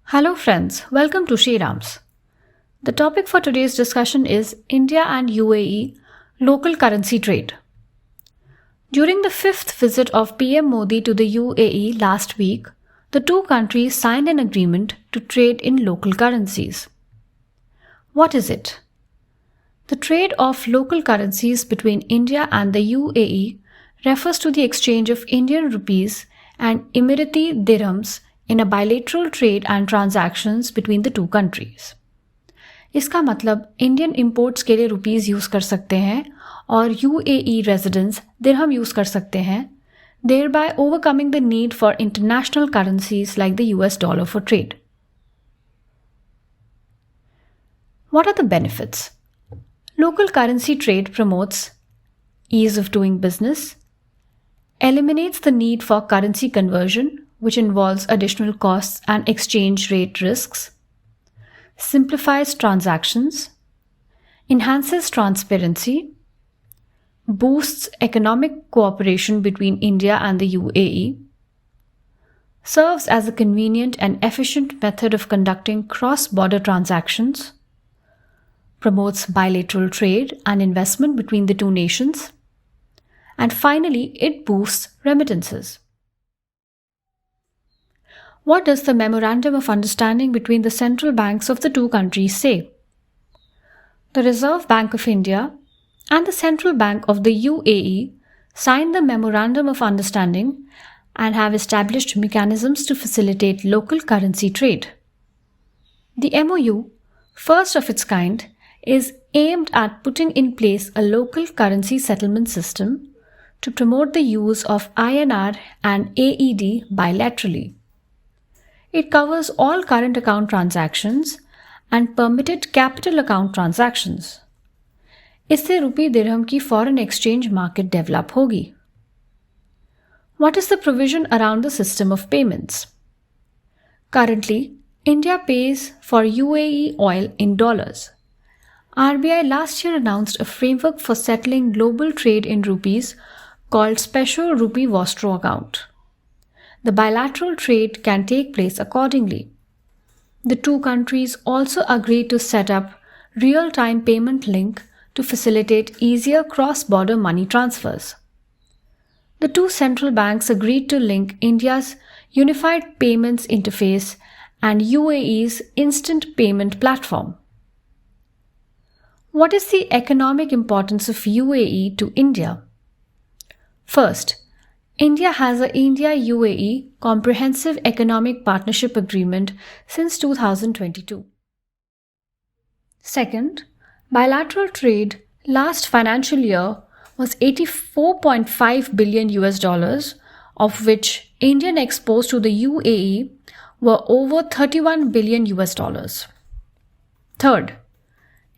Hello friends, welcome to SRIRAMs. The topic for today's discussion is India and UAE local currency trade. During the fifth visit of PM Modi to the UAE last week, the two countries signed an agreement to trade in local currencies. What is it? The trade of local currencies between India and the UAE refers to the exchange of Indian rupees and Emirati dirhams in a bilateral trade and transactions between the two countries. इसका मतलब Indian imports के लिए rupees use कर सकते हैं और UAE residents दिरहम use कर सकते हैं, thereby overcoming the need for international currencies like the US dollar for trade. What are the benefits? Local currency trade promotes ease of doing business, eliminates the need for currency conversion, which involves additional costs and exchange rate risks, simplifies transactions, enhances transparency, boosts economic cooperation between India and the UAE, serves as a convenient and efficient method of conducting cross-border transactions, promotes bilateral trade and investment between the two nations, and finally, it boosts remittances. What does the Memorandum of Understanding between the central banks of the two countries say? The Reserve Bank of India and the Central Bank of the UAE signed the Memorandum of Understanding and have established mechanisms to facilitate local currency trade. The MOU, first of its kind, is aimed at putting in place a local currency settlement system to promote the use of INR and AED bilaterally. It covers all current account transactions and permitted capital account transactions. इससे रुपये दिरहम की foreign exchange market develop होगी. What is the provision around the system of payments? Currently, India pays for UAE oil in dollars. RBI last year announced a framework for settling global trade in rupees called Special Rupee Vostro Account. The bilateral trade can take place accordingly. The two countries also agreed to set up real-time payment link to facilitate easier cross-border money transfers. The two central banks agreed to link India's Unified Payments Interface and UAE's Instant Payment Platform. What is the economic importance of UAE to India? First, India has a India-UAE Comprehensive Economic Partnership Agreement since 2022. Second, bilateral trade last financial year was $84.5 billion, of which Indian exports to the UAE were over $31 billion. Third,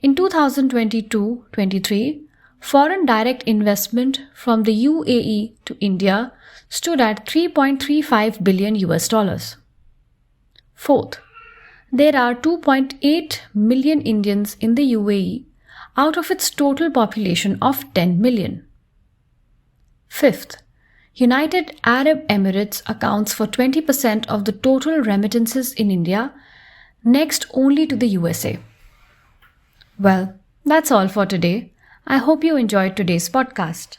in 2022-23, foreign direct investment from the UAE to India stood at $3.35 billion. Fourth, there are 2.8 million Indians in the UAE out of its total population of 10 million. Fifth, United Arab Emirates accounts for 20% of the total remittances in India, next only to the USA. Well, that's all for today. I hope you enjoyed today's podcast.